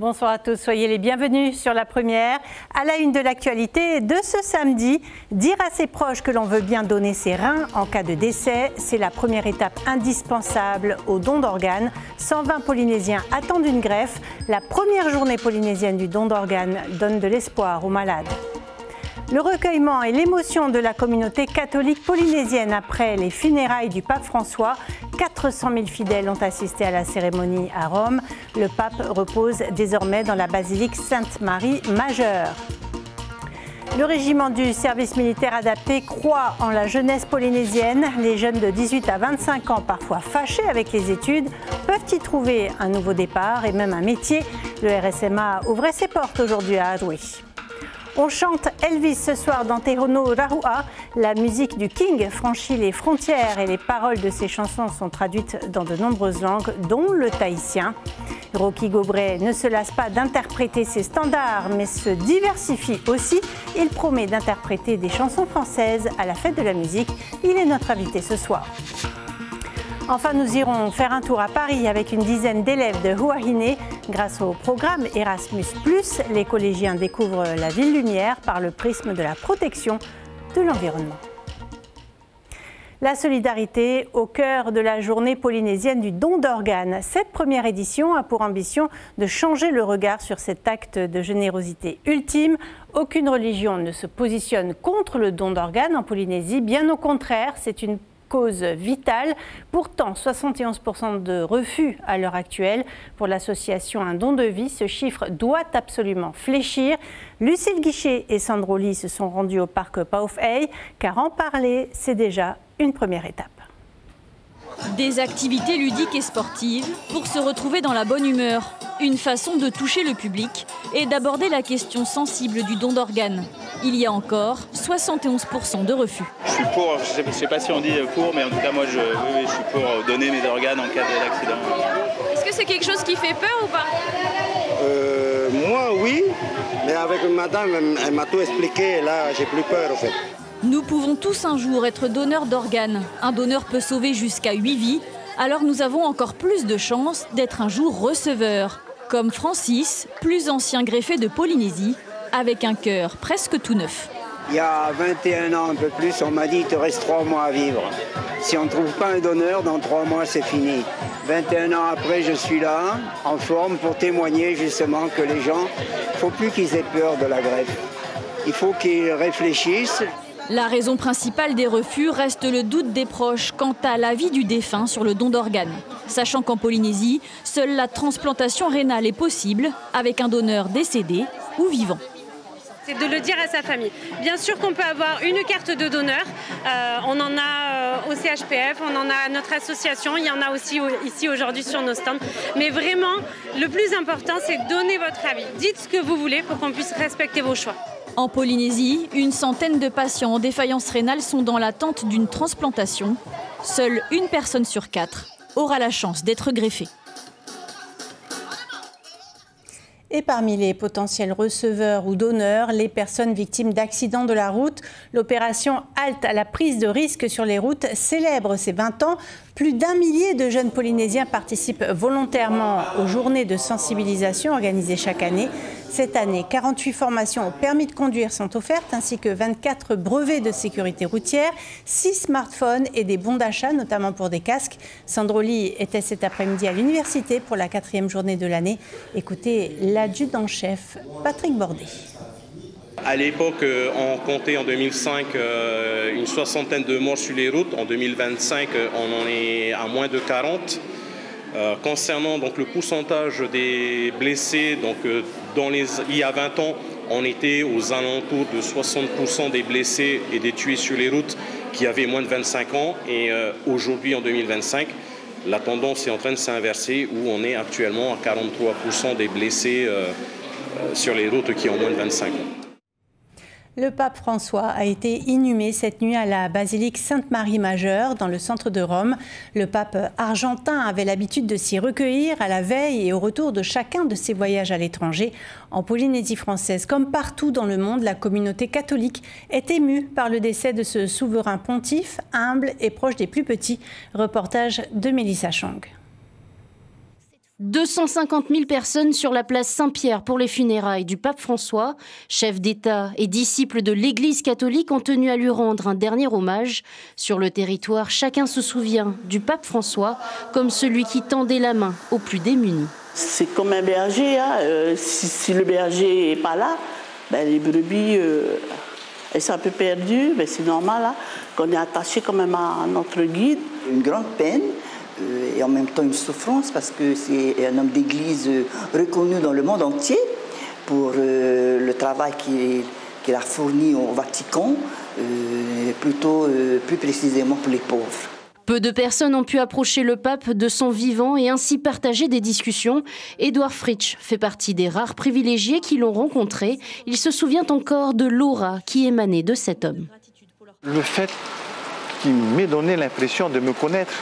Bonsoir à tous, soyez les bienvenus sur La Première. À la une de l'actualité de ce samedi, dire à ses proches que l'on veut bien donner ses reins en cas de décès, c'est la première étape indispensable au don d'organes. 120 Polynésiens attendent une greffe. La première journée polynésienne du don d'organes donne de l'espoir aux malades. Le recueillement et l'émotion de la communauté catholique polynésienne après les funérailles du pape François. 400 000 fidèles ont assisté à la cérémonie à Rome. Le pape repose désormais dans la basilique Sainte-Marie Majeure. Le régiment du service militaire adapté croit en la jeunesse polynésienne. Les jeunes de 18 à 25 ans, parfois fâchés avec les études, peuvent y trouver un nouveau départ et même un métier. Le RSMA ouvrait ses portes aujourd'hui à Adoué. On chante Elvis ce soir dans Te Hono Rahua. La musique du King franchit les frontières et les paroles de ses chansons sont traduites dans de nombreuses langues, dont le tahitien. Rocky Gobret ne se lasse pas d'interpréter ses standards, mais se diversifie aussi. Il promet d'interpréter des chansons françaises à la fête de la musique. Il est notre invité ce soir. Enfin, nous irons faire un tour à Paris avec une dizaine d'élèves de Huahine. Grâce au programme Erasmus+, les collégiens découvrent la ville lumière par le prisme de la protection de l'environnement. La solidarité au cœur de la journée polynésienne du don d'organes. Cette première édition a pour ambition de changer le regard sur cet acte de générosité ultime. Aucune religion ne se positionne contre le don d'organes en Polynésie. Bien au contraire, c'est une cause vitale. Pourtant, 71% de refus à l'heure actuelle. Pour l'association Un don de vie, ce chiffre doit absolument fléchir. Lucille Guichet et Sandro Lee se sont rendus au parc Paufey, car en parler, c'est déjà une première étape. Des activités ludiques et sportives pour se retrouver dans la bonne humeur. Une façon de toucher le public et d'aborder la question sensible du don d'organes. Il y a encore 71% de refus. Je suis pour, je ne sais pas si on dit pour, mais en tout cas moi je suis pour donner mes organes en cas d'accident. Est-ce que c'est quelque chose qui fait peur ou pas? Moi oui, mais avec madame, elle m'a tout expliqué et là j'ai plus peur en fait. Nous pouvons tous un jour être donneurs d'organes. Un donneur peut sauver jusqu'à 8 vies, alors nous avons encore plus de chances d'être un jour receveurs. Comme Francis, plus ancien greffé de Polynésie, avec un cœur presque tout neuf. Il y a 21 ans, un peu plus, on m'a dit il te reste 3 mois à vivre. Si on ne trouve pas un donneur, dans 3 mois c'est fini. 21 ans après, je suis là, en forme, pour témoigner justement que les gens, il ne faut plus qu'ils aient peur de la greffe. Il faut qu'ils réfléchissent. La raison principale des refus reste le doute des proches quant à l'avis du défunt sur le don d'organes. Sachant qu'en Polynésie, seule la transplantation rénale est possible avec un donneur décédé ou vivant. C'est de le dire à sa famille. Bien sûr qu'on peut avoir une carte de donneur, on en a au CHPF, on en a à notre association, il y en a aussi ici aujourd'hui sur nos stands. Mais vraiment, le plus important, c'est de donner votre avis. Dites ce que vous voulez pour qu'on puisse respecter vos choix. En Polynésie, une centaine de patients en défaillance rénale sont dans l'attente d'une transplantation. Seule une personne sur 4 aura la chance d'être greffée. Et parmi les potentiels receveurs ou donneurs, les personnes victimes d'accidents de la route. L'opération Halte à la prise de risque sur les routes célèbre ses 20 ans. Plus d'1 millier de jeunes Polynésiens participent volontairement aux journées de sensibilisation organisées chaque année. Cette année, 48 formations au permis de conduire sont offertes, ainsi que 24 brevets de sécurité routière, 6 smartphones et des bons d'achat, notamment pour des casques. Sandro Lee était cet après-midi à l'université pour la 4e journée de l'année. Écoutez l'adjudant-chef Patrick Bordet. À l'époque, on comptait en 2005 une soixantaine de morts sur les routes. En 2025, on en est à moins de 40. Concernant donc, le pourcentage des blessés, donc, il y a 20 ans, on était aux alentours de 60% des blessés et des tués sur les routes qui avaient moins de 25 ans. Et aujourd'hui, en 2025, la tendance est en train de s'inverser où on est actuellement à 43% des blessés sur les routes qui ont moins de 25 ans. Le pape François a été inhumé cette nuit à la basilique Sainte-Marie Majeure dans le centre de Rome. Le pape argentin avait l'habitude de s'y recueillir à la veille et au retour de chacun de ses voyages à l'étranger. En Polynésie française, comme partout dans le monde, la communauté catholique est émue par le décès de ce souverain pontife, humble et proche des plus petits. Reportage de Mélissa Chang. 250 000 personnes sur la place Saint-Pierre pour les funérailles du pape François. Chefs d'État et disciples de l'Église catholique ont tenu à lui rendre un dernier hommage. Sur le territoire, chacun se souvient du pape François comme celui qui tendait la main aux plus démunis. C'est comme un berger. Hein. Si le berger n'est pas là, les brebis elles sont un peu perdues. C'est normal hein, qu'on est attaché quand même à notre guide. Une grande peine. Et en même temps une souffrance parce que c'est un homme d'église reconnu dans le monde entier pour le travail qu'il a fourni au Vatican, plus précisément pour les pauvres. Peu de personnes ont pu approcher le pape de son vivant et ainsi partager des discussions. Édouard Fritsch fait partie des rares privilégiés qui l'ont rencontré. Il se souvient encore de l'aura qui émanait de cet homme. Le fait qu'il m'ait donné l'impression de me connaître,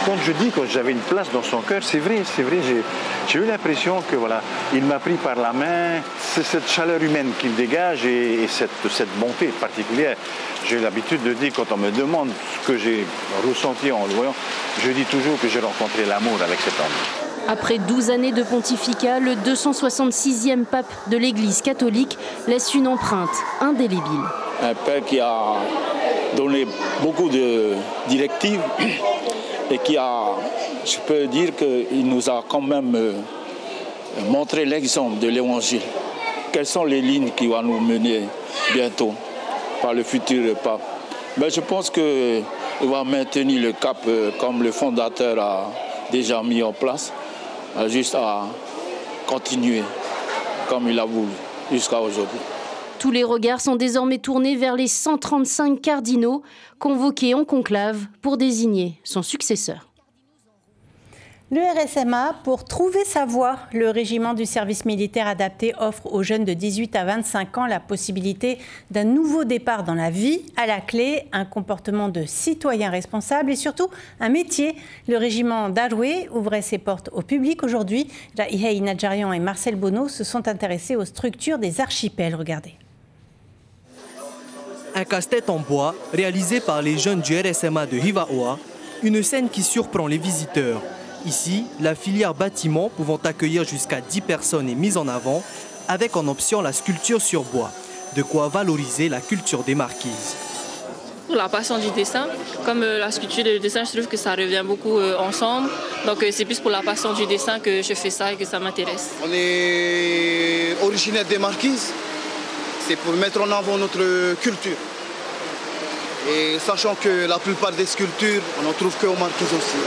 quand je dis que j'avais une place dans son cœur, c'est vrai, j'ai eu l'impression que voilà, il m'a pris par la main. C'est cette chaleur humaine qu'il dégage et cette bonté particulière. J'ai l'habitude de dire, quand on me demande ce que j'ai ressenti en le voyant, je dis toujours que j'ai rencontré l'amour avec cet homme. Après 12 années de pontificat, le 266e pape de l'Église catholique laisse une empreinte indélébile. Un père qui a donné beaucoup de directives et qui a, je peux dire qu'il nous a quand même montré l'exemple de l'Évangile. Quelles sont les lignes qui vont nous mener bientôt par le futur pape? Je pense qu'il va maintenir le cap comme le fondateur a déjà mis en place, juste à continuer comme il a voulu jusqu'à aujourd'hui. Tous les regards sont désormais tournés vers les 135 cardinaux convoqués en conclave pour désigner son successeur. Le RSMA, pour trouver sa voie, le régiment du service militaire adapté offre aux jeunes de 18 à 25 ans la possibilité d'un nouveau départ dans la vie. À la clé, un comportement de citoyen responsable et surtout un métier. Le régiment d'Aroué ouvrait ses portes au public aujourd'hui. Rahihei Nadjarian et Marcel Bonneau se sont intéressés aux structures des archipels. Regardez. Un casse-tête en bois réalisé par les jeunes du RSMA de Hivaoa, une scène qui surprend les visiteurs. Ici, la filière bâtiment pouvant accueillir jusqu'à 10 personnes est mise en avant, avec en option la sculpture sur bois, de quoi valoriser la culture des marquises. Pour la passion du dessin, comme la sculpture et le dessin, je trouve que ça revient beaucoup ensemble. Donc c'est plus pour la passion du dessin que je fais ça et que ça m'intéresse. On est originaire des marquises, c'est pour mettre en avant notre culture. Et sachant que la plupart des sculptures, on n'en trouve qu'aux marquises aussi.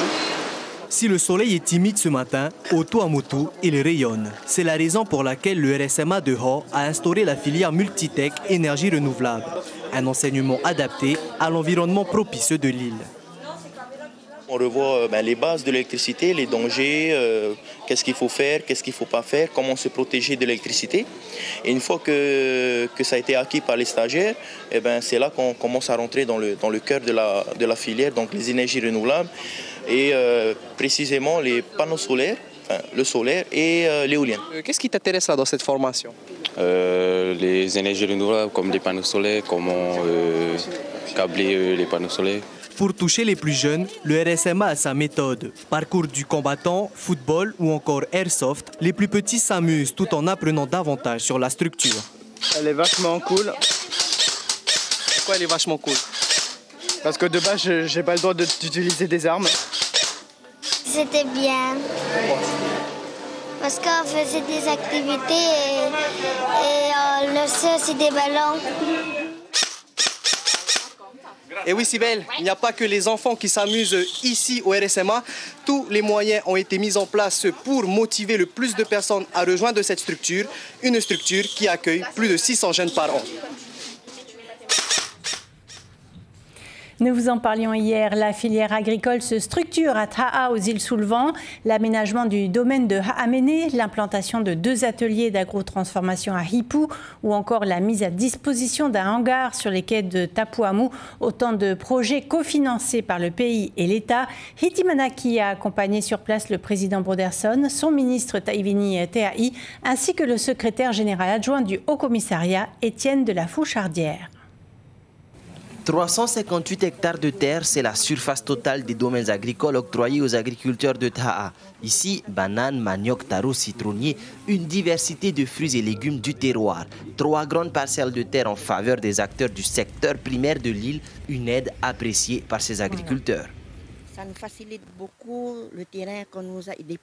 Si le soleil est timide ce matin, au Tuamotu, il rayonne. C'est la raison pour laquelle le RSMA de Ho a instauré la filière Multitech énergie renouvelable, un enseignement adapté à l'environnement propice de l'île. On revoit les bases de l'électricité, les dangers, qu'est-ce qu'il faut faire, qu'est-ce qu'il ne faut pas faire, comment se protéger de l'électricité. Et une fois que ça a été acquis par les stagiaires, c'est là qu'on commence à rentrer dans le cœur de la filière, donc les énergies renouvelables et précisément les panneaux solaires, le solaire et l'éolien. Qu'est-ce qui t'intéresse là dans cette formation? Les énergies renouvelables comme les panneaux solaires, comment câbler les panneaux solaires. Pour toucher les plus jeunes, le RSMA a sa méthode. Parcours du combattant, football ou encore airsoft, les plus petits s'amusent tout en apprenant davantage sur la structure. Elle est vachement cool. Pourquoi elle est vachement cool? Parce que de base, j'ai pas le droit d'utiliser des armes. C'était bien. Parce qu'on faisait des activités et on lançait aussi des ballons. Et oui, Sibelle, il n'y a pas que les enfants qui s'amusent ici au RSMA. Tous les moyens ont été mis en place pour motiver le plus de personnes à rejoindre cette structure. Une structure qui accueille plus de 600 jeunes par an. Nous vous en parlions hier, la filière agricole se structure à Taha aux îles sous le vent. L'aménagement du domaine de Ha'amene, l'implantation de 2 ateliers d'agrotransformation à Hipu ou encore la mise à disposition d'un hangar sur les quais de Tapuamu. Autant de projets cofinancés par le pays et l'État. Hiti Manaki a accompagné sur place le président Broderson, son ministre Taïvini Teai ainsi que le secrétaire général adjoint du Haut-Commissariat, Étienne de la Fouchardière. 358 hectares de terre, c'est la surface totale des domaines agricoles octroyés aux agriculteurs de Taha. Ici, bananes, manioc, taro, citronnier, une diversité de fruits et légumes du terroir. 3 grandes parcelles de terre en faveur des acteurs du secteur primaire de l'île, une aide appréciée par ces agriculteurs. Ça nous facilite beaucoup le terrain qu'on nous a, une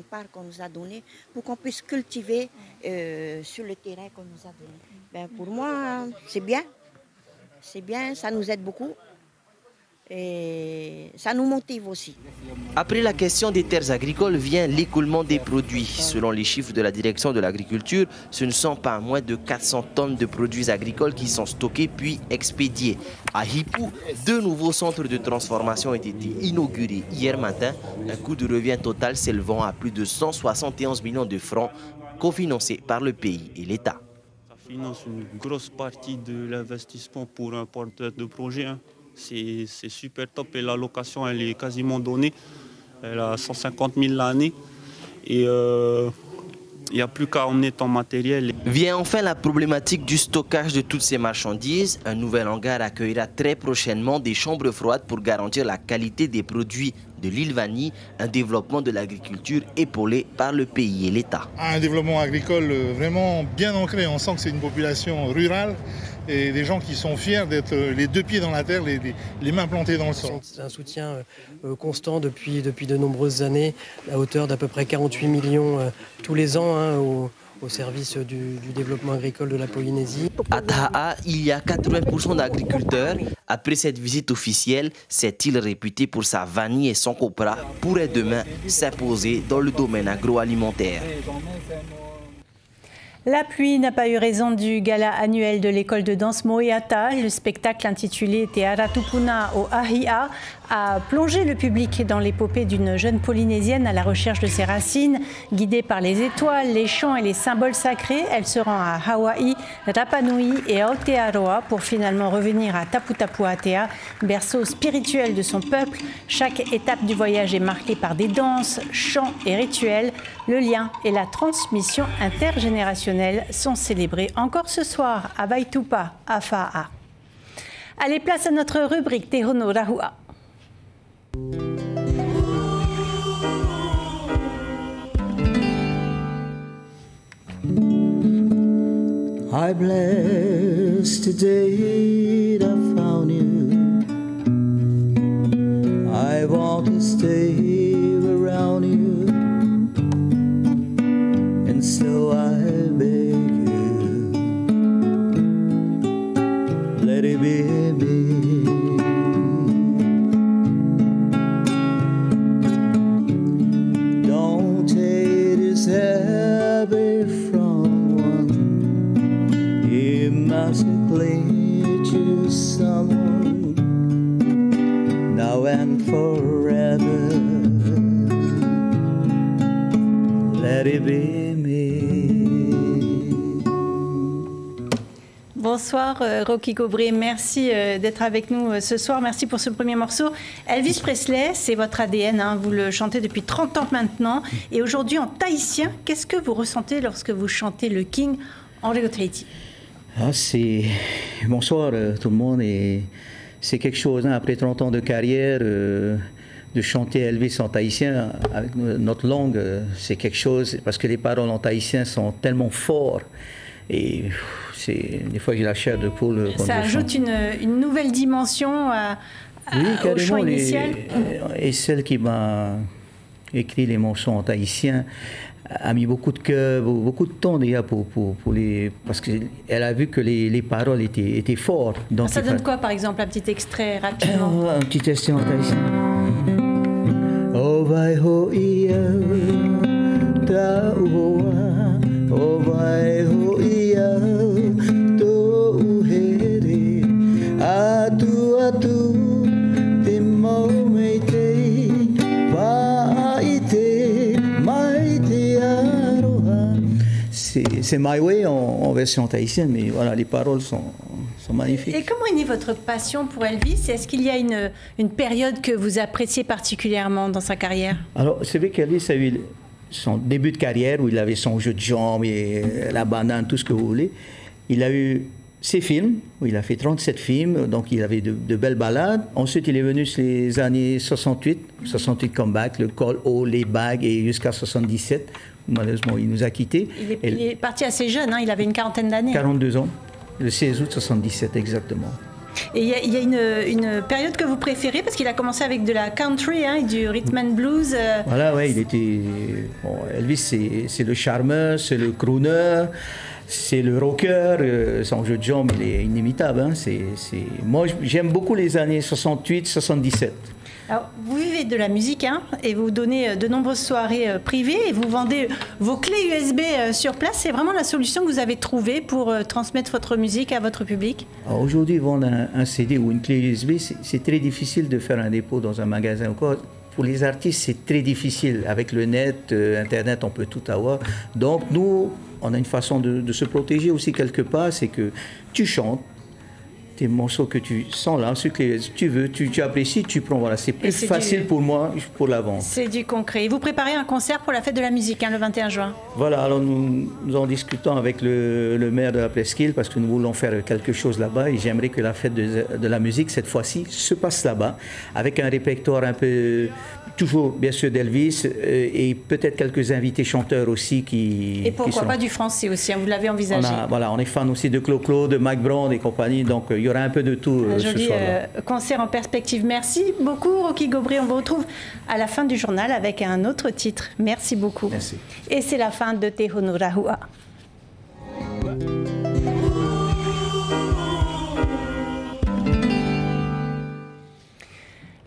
part qu'on nous a donnée pour qu'on puisse cultiver sur le terrain qu'on nous a donné. Ben, pour moi, c'est bien. C'est bien, ça nous aide beaucoup et ça nous motive aussi. Après la question des terres agricoles vient l'écoulement des produits. Selon les chiffres de la direction de l'agriculture, ce ne sont pas moins de 400 tonnes de produits agricoles qui sont stockés puis expédiés. À Hipou, 2 nouveaux centres de transformation ont été inaugurés hier matin, un coût de revient total s'élevant à plus de 171 millions de francs, cofinancés par le pays et l'État. Finance une grosse partie de l'investissement pour un porteur de projet. Hein. C'est super top et la location elle est quasiment donnée. Elle a 150 000 l'année et il n'y a plus qu'à emmener ton matériel. Vient enfin la problématique du stockage de toutes ces marchandises. Un nouvel hangar accueillera très prochainement des chambres froides pour garantir la qualité des produits de l'île Vanille, un développement de l'agriculture épaulé par le pays et l'État. Un développement agricole vraiment bien ancré. On sent que c'est une population rurale et des gens qui sont fiers d'être les 2 pieds dans la terre, les mains plantées dans le sol. C'est un soutien constant depuis de nombreuses années, à hauteur d'à peu près 48 millions tous les ans au service du développement agricole de la Polynésie. À Taha, il y a 80% d'agriculteurs. Après cette visite officielle, cette île réputée pour sa vanille et son copra pourrait demain s'imposer dans le domaine agroalimentaire. La pluie n'a pas eu raison du gala annuel de l'école de danse Moeata. Le spectacle intitulé Te Aratupuna o Ahia a plongé le public dans l'épopée d'une jeune Polynésienne à la recherche de ses racines. Guidée par les étoiles, les chants et les symboles sacrés, elle se rend à Hawaï, Rapa Nui et Aotearoa pour finalement revenir à Tapu Tapu Atea, berceau spirituel de son peuple. Chaque étape du voyage est marquée par des danses, chants et rituels. Le lien et la transmission intergénérationnelle sont célébrés encore ce soir à Vaitupa, à Fa'a. Allez, place à notre rubrique Te Hono Rahua. I bless the day I found you. I want to stay around you, and so I beg you, let it be me. Don't take this habit from one. You must cling to someone now and forever. Let it be me. Bonsoir Rocky Cobré, merci d'être avec nous ce soir, merci pour ce premier morceau. Elvis Presley, c'est votre ADN, hein, vous le chantez depuis 30 ans maintenant, et aujourd'hui en tahitien, qu'est-ce que vous ressentez lorsque vous chantez le King en Régo Tahiti? Bonsoir tout le monde, et c'est quelque chose, hein, après 30 ans de carrière, de chanter Elvis en tahitien avec notre langue, c'est quelque chose, parce que les paroles en tahitien sont tellement fortes, et des fois j'ai la chair de poule. Ça ajoute une nouvelle dimension au chant initial. Et celle qui m'a écrit les morceaux en tahitien a mis beaucoup de cœur, beaucoup de temps déjà pour les... Parce qu'elle a vu que les paroles étaient fortes. Donc ça donne quoi par exemple, un petit extrait rapidement? Un petit extrait en tahitien. Ovai ho ia ta uhoa, ovai ho ia to uhere, atu atu te mau meite, vaite maite aroha. C'est My Way en version tahitienne, mais voilà, les paroles sont magnifiques. Et comment est née votre passion pour Elvis? Est-ce qu'il y a une période que vous appréciez particulièrement dans sa carrière? Alors, c'est vrai qu'Elvis a eu son début de carrière où il avait son jeu de jambes, et la banane, tout ce que vous voulez. Il a eu ses films, où il a fait 37 films, donc il avait de belles ballades. Ensuite, il est venu sur les années 68 comeback, le Call All, les bagues, et jusqu'à 77. Malheureusement, il nous a quittés. Il est parti assez jeune, hein, il avait une quarantaine d'années. 42 ans, le 16 août 77 exactement. Et il y a une période que vous préférez, parce qu'il a commencé avec de la country et du rhythm and blues. Voilà, ouais, il était... Bon, Elvis, c'est le charmeur, c'est le crooner, c'est le rocker. Son jeu de jambes, il est inimitable. Hein. Moi, j'aime beaucoup les années 68-77. Alors, vous vivez de la musique, hein, et vous donnez de nombreuses soirées privées, et vous vendez vos clés USB sur place. C'est vraiment la solution que vous avez trouvée pour transmettre votre musique à votre public? Aujourd'hui, vendre un CD ou une clé USB, c'est très difficile de faire un dépôt dans un magasin. Encore, pour les artistes, c'est très difficile. Avec le net, Internet, on peut tout avoir. Donc, nous, on a une façon de se protéger aussi quelque part, c'est que tu chantes tes morceaux que tu sens là, ce que tu veux, tu apprécies, tu prends. Voilà, c'est plus facile pour moi pour la vente. C'est du concret. Et vous préparez un concert pour la fête de la musique, hein, le 21 juin. Voilà, alors nous en discutons avec le maire de la Presqu'île parce que nous voulons faire quelque chose là-bas et j'aimerais que la fête de la musique, cette fois-ci, se passe là-bas avec un répertoire un peu, toujours bien sûr d'Elvis et peut-être quelques invités chanteurs aussi qui... Et pourquoi pas du français aussi, hein, vous l'avez envisagé. On est fan aussi de Clo-Clo, de Mike Brown et compagnie, donc il y aura un peu de tout ce soir-là. Concert en perspective. Merci beaucoup, Rocky Gobry. On vous retrouve à la fin du journal avec un autre titre. Merci beaucoup. Merci. Et c'est la fin de Te Honu Rahua.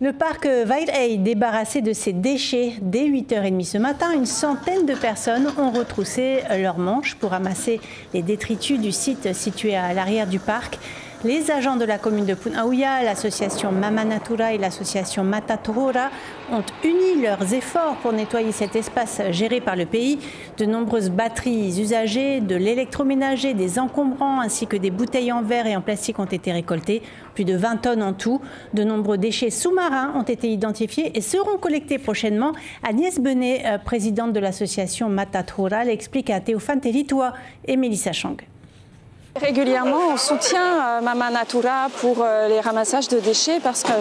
Le parc Vairai, débarrassé de ses déchets dès 8h30 ce matin, une centaine de personnes ont retroussé leurs manches pour ramasser les détritus du site situé à l'arrière du parc. Les agents de la commune de Punaouia, l'association Mama Natura et l'association Mata Torora ont uni leurs efforts pour nettoyer cet espace géré par le pays. De nombreuses batteries usagées, de l'électroménager, des encombrants ainsi que des bouteilles en verre et en plastique ont été récoltées. Plus de 20 tonnes en tout. De nombreux déchets sous-marins ont été identifiés et seront collectés prochainement. Agnès Benet, présidente de l'association Mata Torora, l'explique à Théophane Télitois et Mélissa Chang. Régulièrement, on soutient Mama Natura pour les ramassages de déchets parce que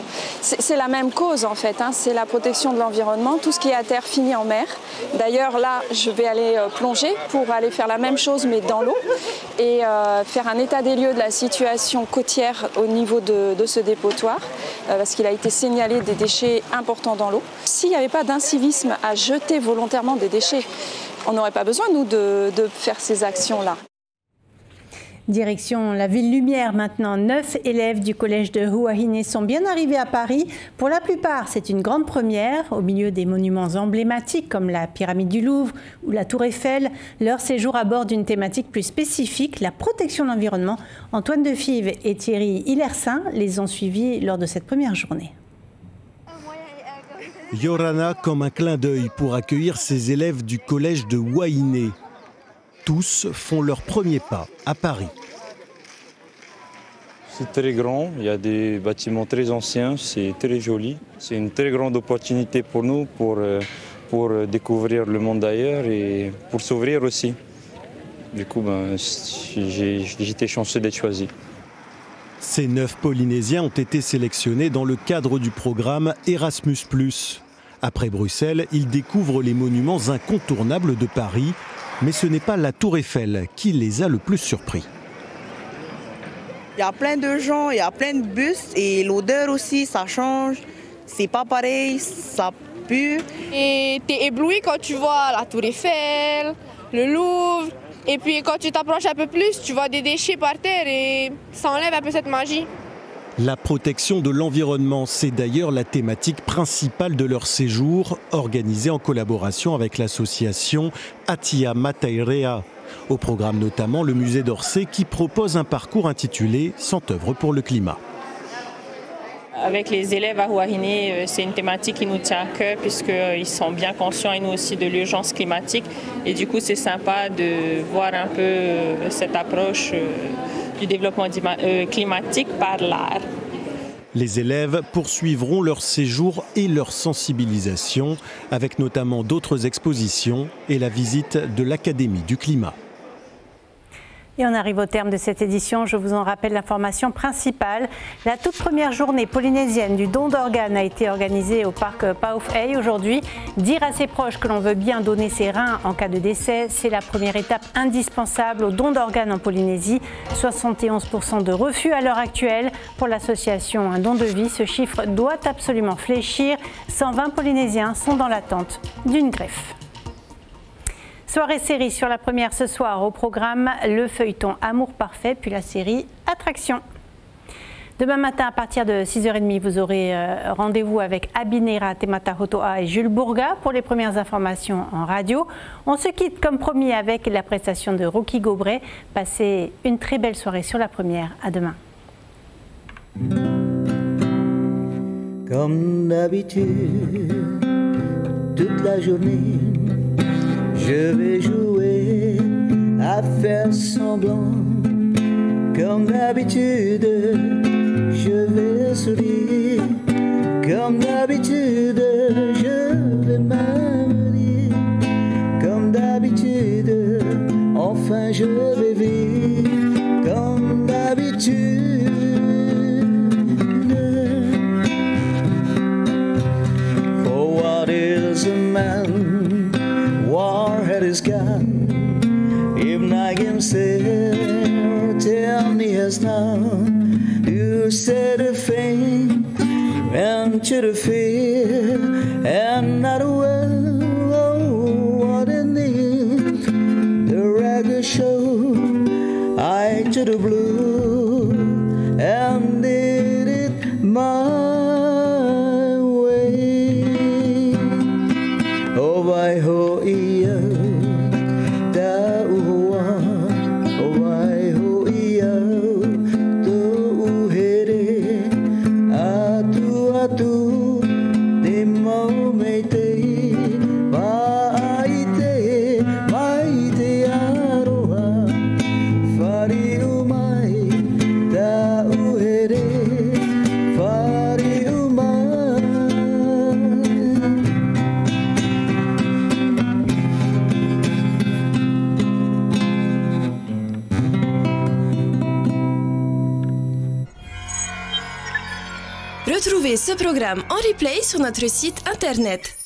c'est la même cause en fait, hein, c'est la protection de l'environnement. Tout ce qui est à terre finit en mer. D'ailleurs là, je vais aller plonger pour aller faire la même chose mais dans l'eau et faire un état des lieux de la situation côtière au niveau de ce dépotoir parce qu'il a été signalé des déchets importants dans l'eau. S'il n'y avait pas d'incivisme à jeter volontairement des déchets, on n'aurait pas besoin nous de faire ces actions-là. Direction la ville Lumière maintenant. 9 élèves du collège de Huahine sont bien arrivés à Paris. Pour la plupart, c'est une grande première. Au milieu des monuments emblématiques comme la pyramide du Louvre ou la Tour Eiffel, leur séjour aborde une thématique plus spécifique, la protection de l'environnement. Antoine Defive et Thierry Hillersin les ont suivis lors de cette première journée. Yorana comme un clin d'œil pour accueillir ses élèves du collège de Huahine. Tous font leur premier pas à Paris. C'est très grand, il y a des bâtiments très anciens, c'est très joli. C'est une très grande opportunité pour nous pour découvrir le monde d'ailleurs et pour s'ouvrir aussi. Du coup, j'étais chanceux d'être choisi. Ces 9 Polynésiens ont été sélectionnés dans le cadre du programme Erasmus+. Après Bruxelles, ils découvrent les monuments incontournables de Paris. Mais ce n'est pas la Tour Eiffel qui les a le plus surpris. Il y a plein de gens, il y a plein de bus et l'odeur aussi, ça change. C'est pas pareil, ça pue. Et t'es ébloui quand tu vois la Tour Eiffel, le Louvre. Et puis quand tu t'approches un peu plus, tu vois des déchets par terre et ça enlève un peu cette magie. La protection de l'environnement, c'est d'ailleurs la thématique principale de leur séjour, organisé en collaboration avec l'association Atia Matairea. Au programme notamment le musée d'Orsay qui propose un parcours intitulé « 100 œuvres pour le climat ». Avec les élèves à Huahine, c'est une thématique qui nous tient à cœur puisqu'ils sont bien conscients et nous aussi de l'urgence climatique. Et du coup, c'est sympa de voir un peu cette approche du développement climatique par l'art. Les élèves poursuivront leur séjour et leur sensibilisation avec notamment d'autres expositions et la visite de l'Académie du climat. Et on arrive au terme de cette édition. Je vous en rappelle l'information principale. La toute première journée polynésienne du don d'organes a été organisée au parc Pauw'ai aujourd'hui. Dire à ses proches que l'on veut bien donner ses reins en cas de décès, c'est la première étape indispensable au don d'organes en Polynésie. 71% de refus à l'heure actuelle. Pour l'association Un don de vie, ce chiffre doit absolument fléchir. 120 Polynésiens sont dans l'attente d'une greffe. Soirée série sur la première ce soir. Au programme, le feuilleton Amour parfait, puis la série Attraction. Demain matin, à partir de 6h30, vous aurez rendez-vous avec Abinera Tematahotoa et Jules Bourga pour les premières informations en radio. On se quitte comme promis avec la prestation de Rocky Gobret. Passez une très belle soirée sur la première. À demain. Comme d'habitude, toute la journée, je vais jouer à faire semblant. Comme d'habitude, je vais sourire. Comme d'habitude, je vais même rire. Comme d'habitude, enfin je vais vivre. Comme d'habitude. For what is a man? Warhead is gone. If I can say, tell me as now. You said a thing, and to the fear, and not a well. Oh, what a name. The reggae show, I to the blue, and did it my way. Oh, by ho. Retrouvez ce programme en replay sur notre site internet